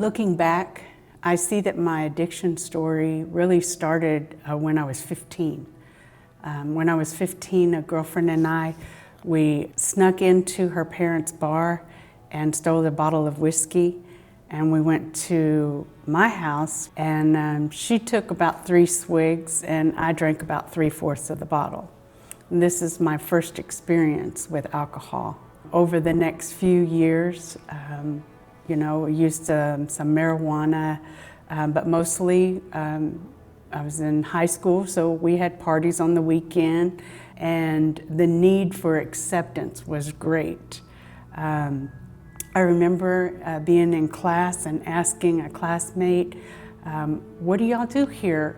Looking back, I see that my addiction story really started when I was 15. When I was 15, a girlfriend and I, we snuck into her parents' bar and stole a bottle of whiskey. And we went to my house, and she took about 3 swigs, and I drank about 3/4 of the bottle. And this is my first experience with alcohol. Over the next few years, I used some marijuana, but mostly I was in high school, so we had parties on the weekend, and the need for acceptance was great. I remember being in class and asking a classmate, what do y'all do here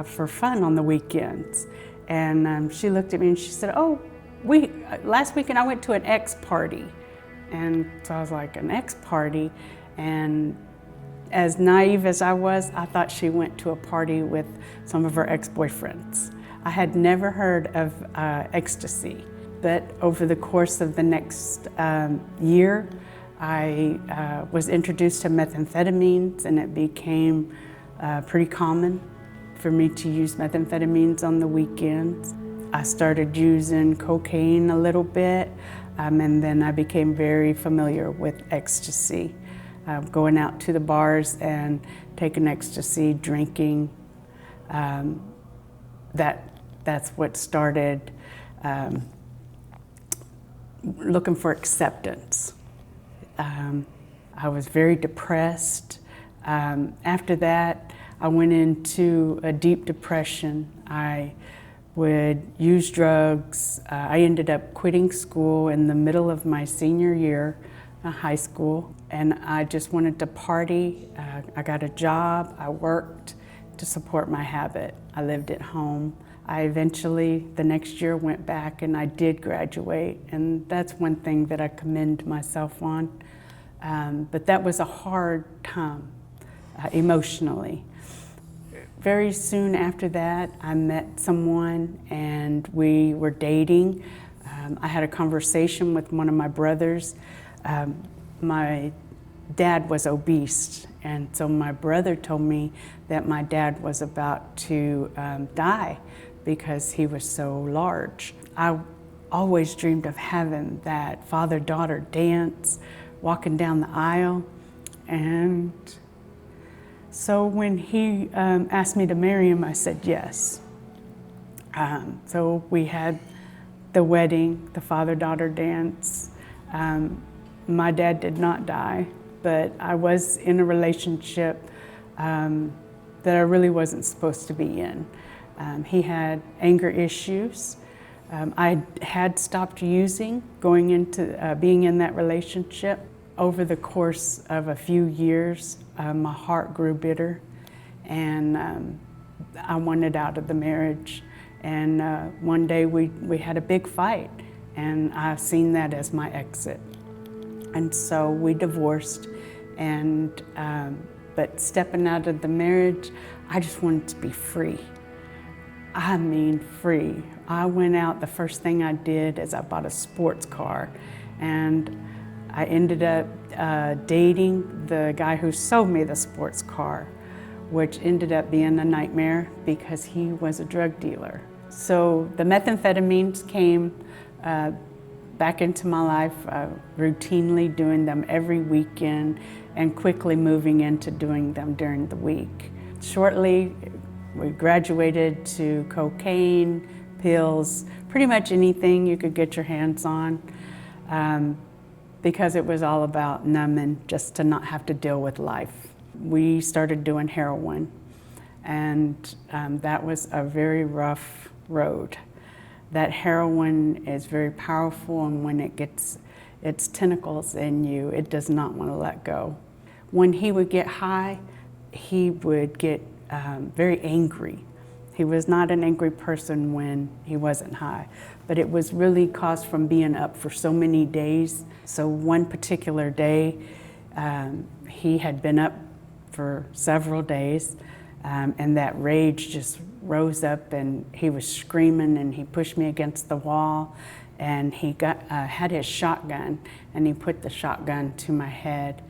for fun on the weekends? And she looked at me and she said, last weekend I went to an X party. And so I was like, an X party? And as naive as I was, I thought she went to a party with some of her ex-boyfriends. I had never heard of ecstasy, but over the course of the next year, I was introduced to methamphetamines, and it became pretty common for me to use methamphetamines on the weekends. I started using cocaine a little bit, and then I became very familiar with ecstasy. Going out to the bars and taking ecstasy, drinking. That's what started looking for acceptance. I was very depressed. After that, I went into a deep depression. I would use drugs. I ended up quitting school in the middle of my senior year of high school, and I just wanted to party. I got a job. I worked to support my habit. I lived at home. I eventually, the next year, went back and I did graduate, and that's one thing that I commend myself on. But that was a hard time emotionally. Very soon after that, I met someone and we were dating. I had a conversation with one of my brothers. My dad was obese, and so my brother told me that my dad was about to die because he was so large. I always dreamed of having that father-daughter dance, walking down the aisle, and so when he asked me to marry him, I said yes. So we had the wedding, the father-daughter dance. My dad did not die, but I was in a relationship that I really wasn't supposed to be in. He had anger issues. I had stopped using going into being in that relationship. Over the course of a few years, my heart grew bitter, and I wanted out of the marriage. And one day we had a big fight, and I've seen that as my exit. And so we divorced, and but stepping out of the marriage, I just wanted to be free. I mean free. I went out, the first thing I did is I bought a sports car, and I ended up dating the guy who sold me the sports car, which ended up being a nightmare because he was a drug dealer. So the methamphetamines came back into my life, routinely doing them every weekend and quickly moving into doing them during the week. Shortly, we graduated to cocaine, pills, pretty much anything you could get your hands on, because it was all about numbing, just to not have to deal with life. We started doing heroin, and that was a very rough road. That heroin is very powerful, and when it gets its tentacles in you, it does not want to let go. When he would get high, he would get very angry. He was not an angry person when he wasn't high, but it was really caused from being up for so many days. So one particular day, he had been up for several days, and that rage just rose up, and he was screaming, and he pushed me against the wall, and he had his shotgun, and he put the shotgun to my head,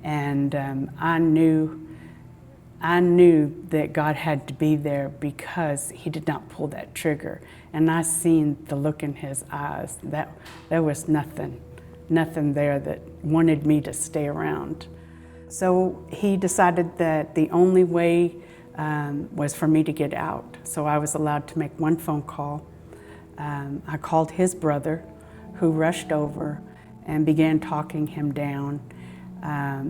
And I knew that God had to be there because he did not pull that trigger. And I seen the look in his eyes. That there was nothing there that wanted me to stay around. So he decided that the only way was for me to get out. So I was allowed to make one phone call. I called his brother, who rushed over and began talking him down.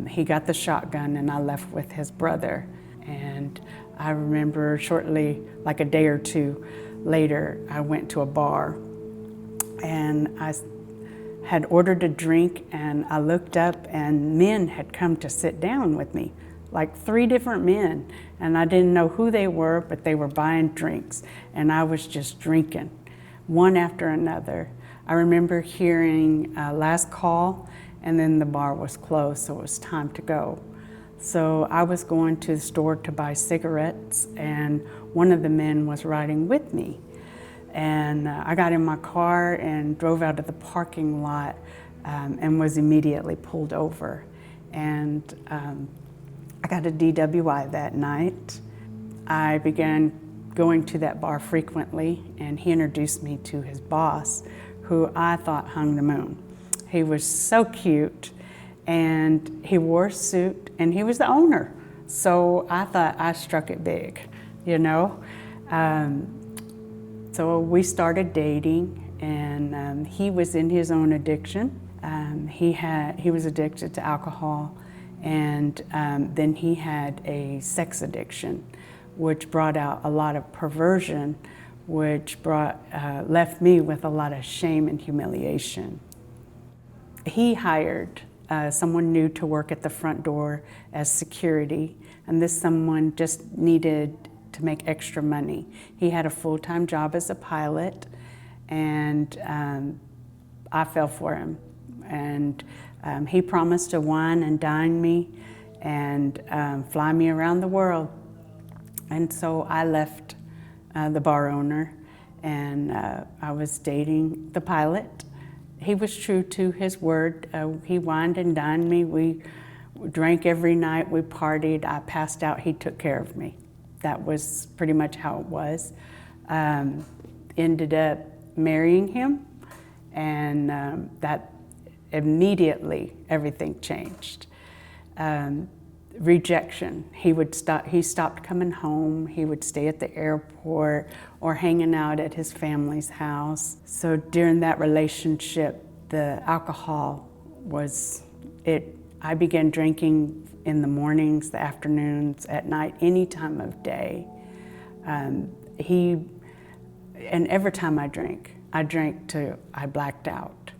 He got the shotgun and I left with his brother. And I remember shortly, like a day or two later, I went to a bar and I had ordered a drink, and I looked up and men had come to sit down with me, like 3 different men. And I didn't know who they were, but they were buying drinks and I was just drinking, one after another. I remember hearing last call, and then the bar was closed, so it was time to go. So I was going to the store to buy cigarettes, and one of the men was riding with me. And I got in my car and drove out of the parking lot and was immediately pulled over. And I got a DWI that night. I began going to that bar frequently, and he introduced me to his boss, who I thought hung the moon. He was so cute, and he wore a suit, and he was the owner. So I thought I struck it big, you know? So we started dating, and he was in his own addiction. He was addicted to alcohol, and then he had a sex addiction, which brought out a lot of perversion, which left me with a lot of shame and humiliation. He hired someone new to work at the front door as security, and this someone just needed to make extra money. He had a full-time job as a pilot, and I fell for him. And he promised to wine and dine me and fly me around the world. And so I left the bar owner, and I was dating the pilot. He was true to his word. He wined and dined me. We drank every night. We partied. I passed out. He took care of me. That was pretty much how it was. Ended up marrying him, and that immediately everything changed. Rejection. He stopped coming home. He would stay at the airport or hanging out at his family's house. So during that relationship, the alcohol was it. I began drinking in the mornings, the afternoons, at night, any time of day. And every time I drank till I blacked out.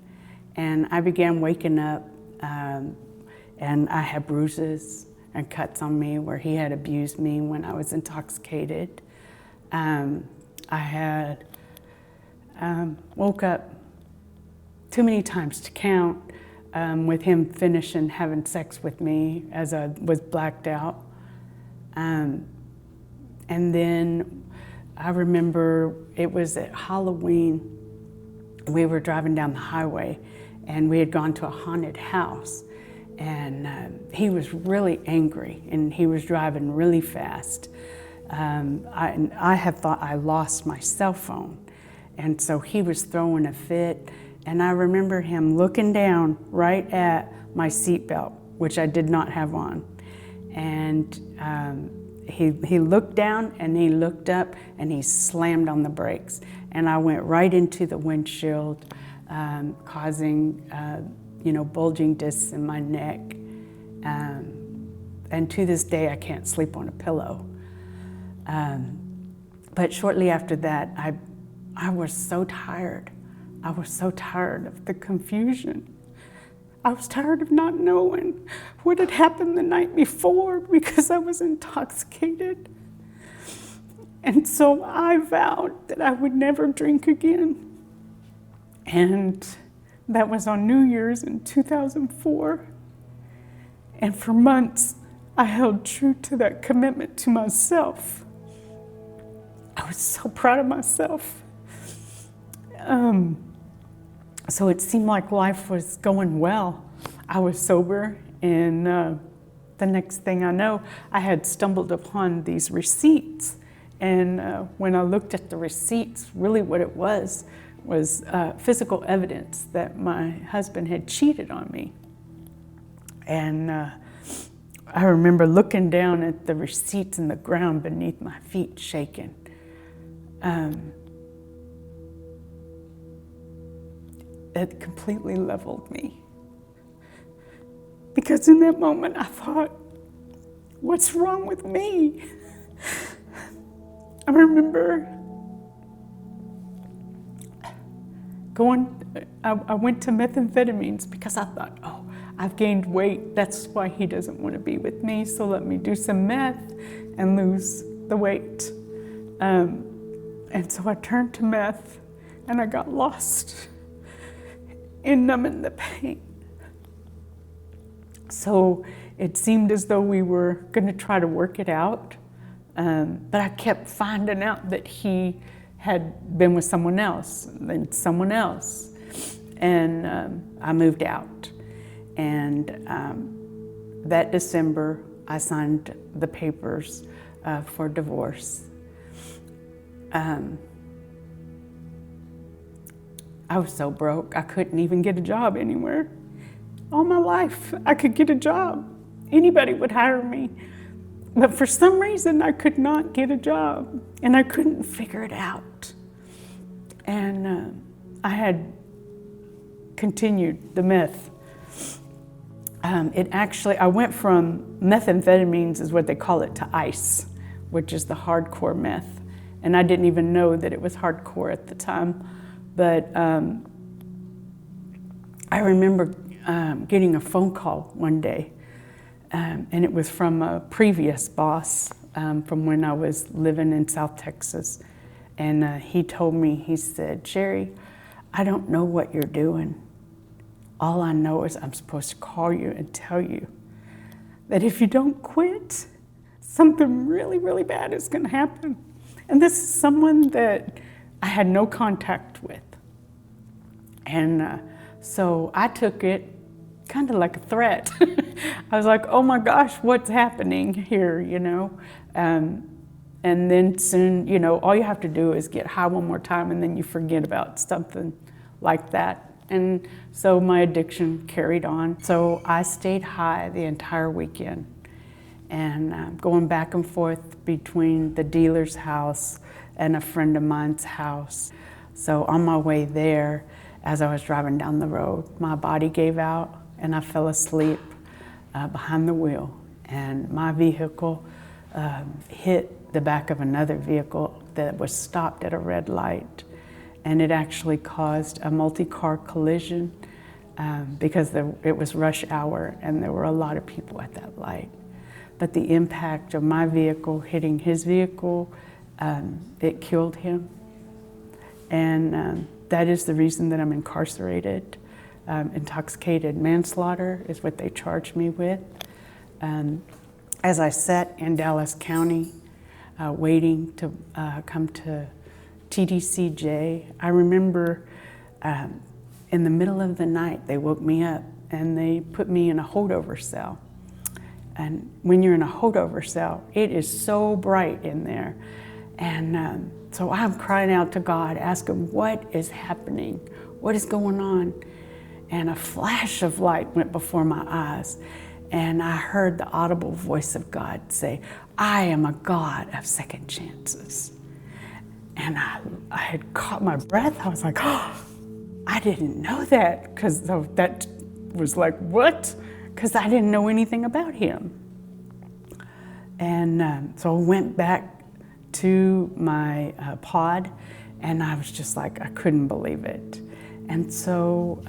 And I began waking up, and I had bruises and cuts on me where he had abused me when I was intoxicated. I had woke up too many times to count with him finishing having sex with me as I was blacked out. And then I remember it was at Halloween. We were driving down the highway, and we had gone to a haunted house. And he was really angry, and he was driving really fast. I had thought I lost my cell phone, and so he was throwing a fit. And I remember him looking down right at my seatbelt, which I did not have on. And he looked down, and he looked up, and he slammed on the brakes. And I went right into the windshield, causing bulging discs in my neck. And to this day, I can't sleep on a pillow. But shortly after that, I was so tired. I was so tired of the confusion. I was tired of not knowing what had happened the night before because I was intoxicated. And so I vowed that I would never drink again. And that was on New Year's in 2004. And for months, I held true to that commitment to myself. I was so proud of myself. So it seemed like life was going well. I was sober And the next thing I know, I had stumbled upon these receipts. And when I looked at the receipts, really what it was physical evidence that my husband had cheated on me. And I remember looking down at the receipts and the ground beneath my feet shaking. It completely leveled me. Because in that moment I thought, what's wrong with me? I remember I went to methamphetamines because I thought, oh, I've gained weight. That's why he doesn't want to be with me. So let me do some meth and lose the weight. And so I turned to meth and I got lost in numbing the pain. So it seemed as though we were going to try to work it out. But I kept finding out that he had been with someone else, then someone else. And I moved out. And that December, I signed the papers for divorce. I was so broke, I couldn't even get a job anywhere. All my life, I could get a job. Anybody would hire me. But for some reason, I could not get a job, and I couldn't figure it out. And I had continued the meth. I went from methamphetamines, is what they call it, to ice, which is the hardcore meth. And I didn't even know that it was hardcore at the time. But I remember getting a phone call one day, and it was from a previous boss from when I was living in South Texas. And he told me, he said, Sherri, I don't know what you're doing. All I know is I'm supposed to call you and tell you that if you don't quit, something really, really bad is going to happen. And this is someone that I had no contact with. And so I took it kind of like a threat. I was like, oh my gosh, what's happening here, you know? And then soon, you know, all you have to do is get high one more time and then you forget about something like that. And so my addiction carried on. So I stayed high the entire weekend and going back and forth between the dealer's house and a friend of mine's house. So on my way there, as I was driving down the road, my body gave out and I fell asleep behind the wheel. And my vehicle hit the back of another vehicle that was stopped at a red light. And it actually caused a multi-car collision because it was rush hour and there were a lot of people at that light. But the impact of my vehicle hitting his vehicle, it killed him. And that is the reason that I'm incarcerated. Intoxicated manslaughter is what they charged me with. As I sat in Dallas County waiting to come to TDCJ, I remember in the middle of the night, they woke me up and they put me in a holdover cell. And when you're in a holdover cell, it is so bright in there. And so I'm crying out to God, asking, what is happening? What is going on? And a flash of light went before my eyes. And I heard the audible voice of God say, I am a God of second chances. And I had caught my breath. I was like, oh, I didn't know that. Because that was like, what? Because I didn't know anything about him. And so I went back to my pod, and I was just like, I couldn't believe it. And so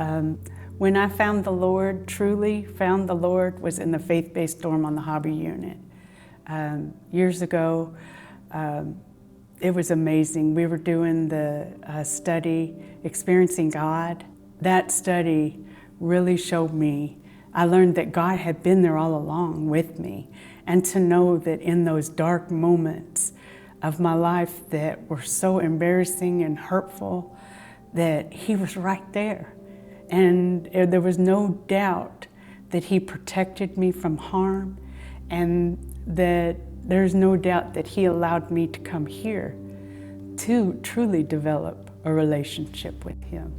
when I found the Lord, truly found the Lord, was in the faith-based dorm on the hobby unit. Years ago, it was amazing. We were doing the study, Experiencing God. That study really showed me, I learned that God had been there all along with me. And to know that in those dark moments of my life that were so embarrassing and hurtful, that he was right there. And there was no doubt that He protected me from harm, and that there's no doubt that He allowed me to come here to truly develop a relationship with Him.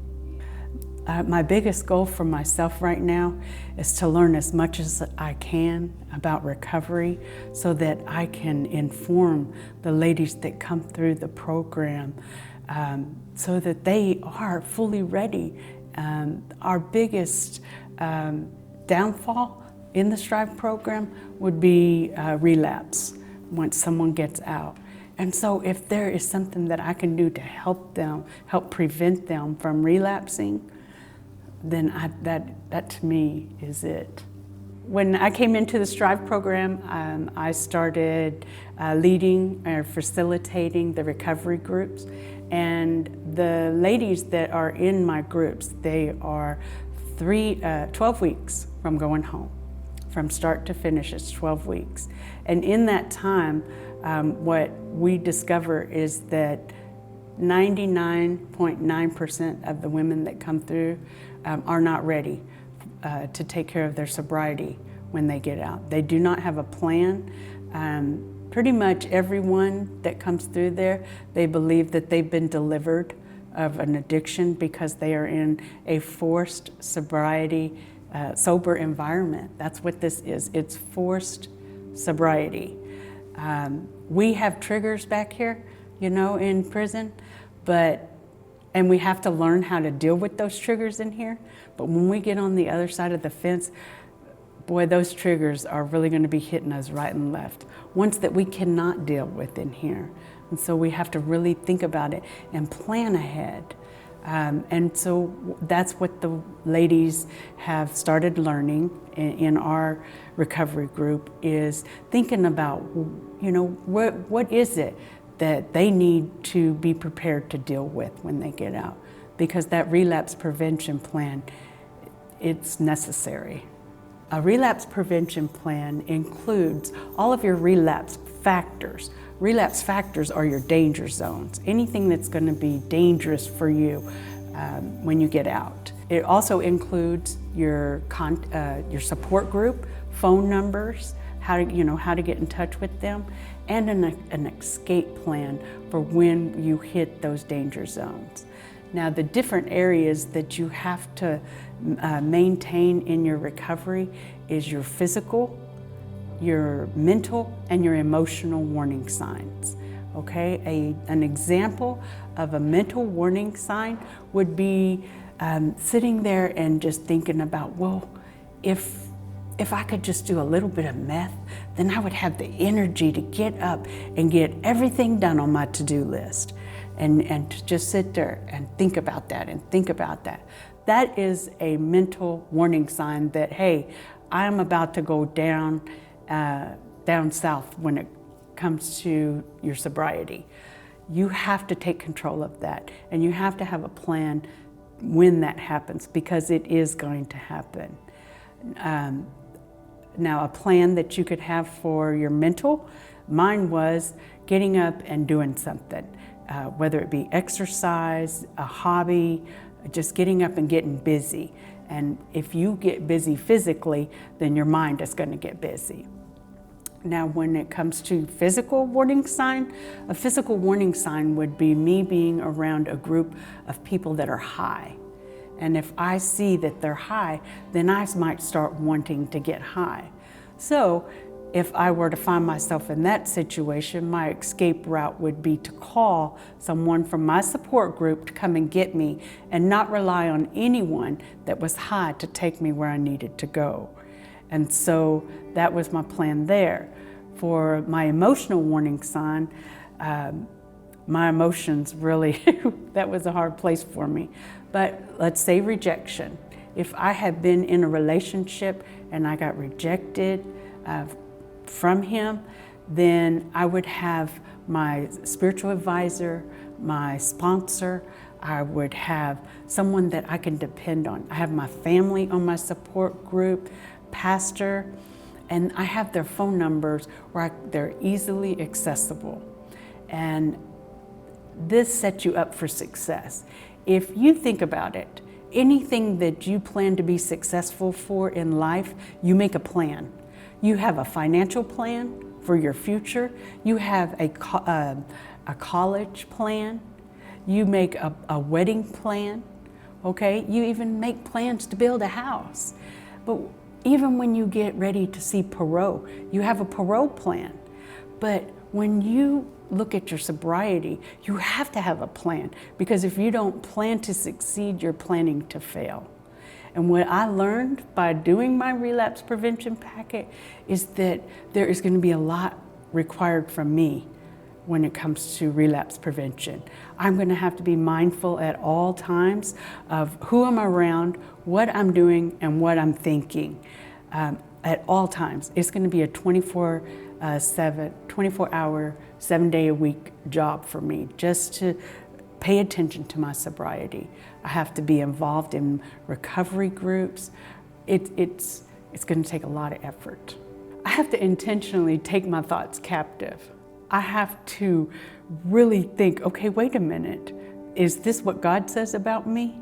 My biggest goal for myself right now is to learn as much as I can about recovery so that I can inform the ladies that come through the program so that they are fully ready. Our biggest downfall in the Strive program would be relapse once someone gets out. And so if there is something that I can do to help them, help prevent them from relapsing, then that to me is it. When I came into the Strive program, I started leading or facilitating the recovery groups. And the ladies that are in my groups, they are 12 weeks from going home. From start to finish, it's 12 weeks. And in that time, what we discover is that 99.9% of the women that come through are not ready to take care of their sobriety when they get out. They do not have a plan. Pretty much everyone that comes through there, they believe that they've been delivered of an addiction because they are in a forced sobriety, sober environment. That's what this is. It's forced sobriety. We have triggers back here, in prison, and we have to learn how to deal with those triggers in here. But when we get on the other side of the fence, boy, those triggers are really going to be hitting us right and left. Ones that we cannot deal with in here. And so we have to really think about it and plan ahead. And so that's what the ladies have started learning in our recovery group, is thinking about, what is it that they need to be prepared to deal with when they get out. Because that relapse prevention plan, it's necessary. A relapse prevention plan includes all of your relapse factors. Relapse factors are your danger zones, anything that's going to be dangerous for you when you get out. It also includes your support group, phone numbers, how to get in touch with them, and an escape plan for when you hit those danger zones. Now, the different areas that you have to maintain in your recovery is your physical, your mental, and your emotional warning signs. Okay, an example of a mental warning sign would be sitting there and just thinking about, well, if I could just do a little bit of meth, then I would have the energy to get up and get everything done on my to-do list. And to just sit there and think about that and think about that. That is a mental warning sign that, hey, I'm about to go down south when it comes to your sobriety. You have to take control of that, and you have to have a plan when that happens, because it is going to happen. Now, a plan that you could have for your mental, mine was getting up and doing something. Whether it be exercise, a hobby, just getting up and getting busy. And if you get busy physically, then your mind is going to get busy. Now, when it comes to physical warning sign, a physical warning sign would be me being around a group of people that are high. And if I see that they're high, then I might start wanting to get high. So, if I were to find myself in that situation, my escape route would be to call someone from my support group to come and get me and not rely on anyone that was high to take me where I needed to go. And so that was my plan there. For my emotional warning sign, my emotions really, that was a hard place for me. But let's say rejection. If I had been in a relationship and I got rejected, from him, then I would have my spiritual advisor, my sponsor, I would have someone that I can depend on. I have my family on my support group, pastor, and I have their phone numbers where they're easily accessible. And this sets you up for success. If you think about it, Anything that you plan to be successful for in life, you make a plan. You have a financial plan for your future. You have a college plan. You make a wedding plan, okay? You even make plans to build a house. But even when you get ready to see parole, you have a parole plan. But when you look at your sobriety, you have to have a plan, because if you don't plan to succeed, you're planning to fail. And what I learned by doing my relapse prevention packet is that there is going to be a lot required from me when it comes to relapse prevention. I'm going to have to be mindful at all times of who I'm around, what I'm doing, and what I'm thinking. At all times. It's going to be a 24-hour, 7-day-a-week job for me, just to pay attention to my sobriety. I have to be involved in recovery groups. It's going to take a lot of effort. I have to intentionally take my thoughts captive. I have to really think, okay, wait a minute. Is this what God says about me?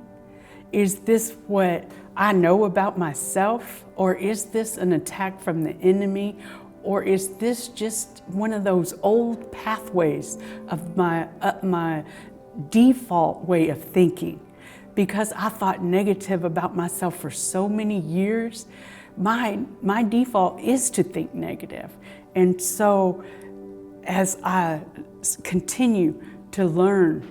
Is this what I know about myself? Or is this an attack from the enemy? Or is this just one of those old pathways of my default way of thinking? Because I thought negative about myself for so many years, my default is to think negative. And so as I continue to learn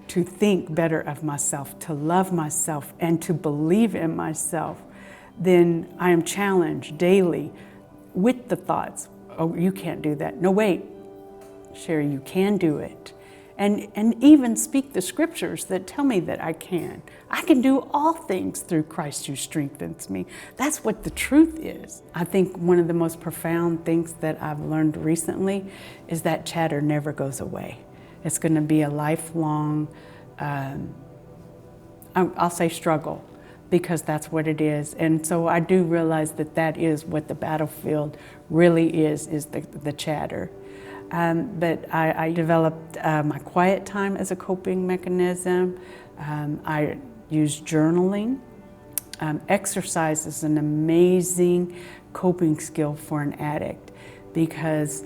to think better of myself, to love myself, and to believe in myself, then I am challenged daily with the thoughts, oh, you can't do that. No, wait, Sherri, you can do it. And even speak the scriptures that tell me that I can. I can do all things through Christ who strengthens me. That's what the truth is. I think one of the most profound things that I've learned recently is that chatter never goes away. It's going to be a lifelong, I'll say struggle, because that's what it is. And so I do realize that that is what the battlefield really is the chatter. But I developed my quiet time as a coping mechanism. I use journaling. Exercise is an amazing coping skill for an addict, because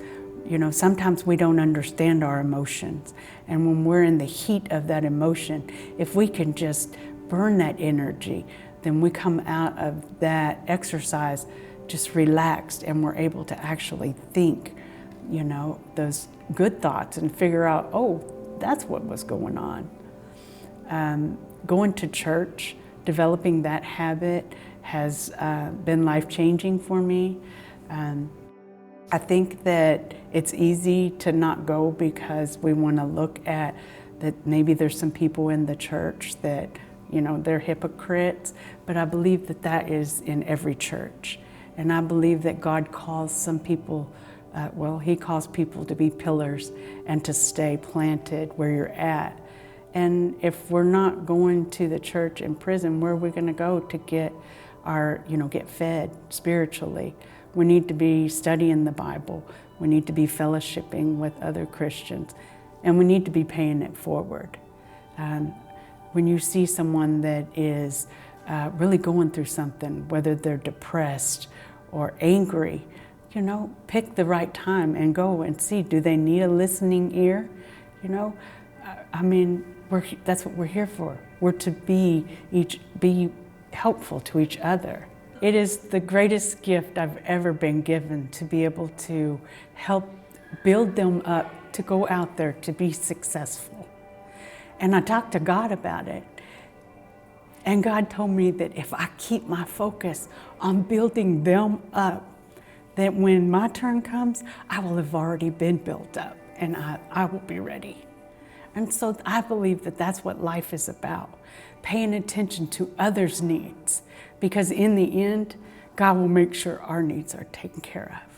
sometimes we don't understand our emotions. And when we're in the heat of that emotion, if we can just burn that energy, then we come out of that exercise just relaxed, and we're able to actually think, those good thoughts and figure out, oh, that's what was going on. Going to church, developing that habit has been life-changing for me. I think that it's easy to not go because we want to look at that maybe there's some people in the church that, they're hypocrites, but I believe that that is in every church. And I believe that God calls some people, He calls people to be pillars and to stay planted where you're at. And if we're not going to the church in prison, where are we going to go to get get fed spiritually? We need to be studying the Bible. We need to be fellowshipping with other Christians, and we need to be paying it forward. When you see someone that is really going through something, whether they're depressed or angry, pick the right time and go and see, do they need a listening ear? That's what we're here for. We're to be helpful to each other. It is the greatest gift I've ever been given, to be able to help build them up, to go out there to be successful. And I talked to God about it. And God told me that if I keep my focus on building them up, that when my turn comes, I will have already been built up, and I will be ready. And so I believe that that's what life is about, paying attention to others' needs, because in the end, God will make sure our needs are taken care of.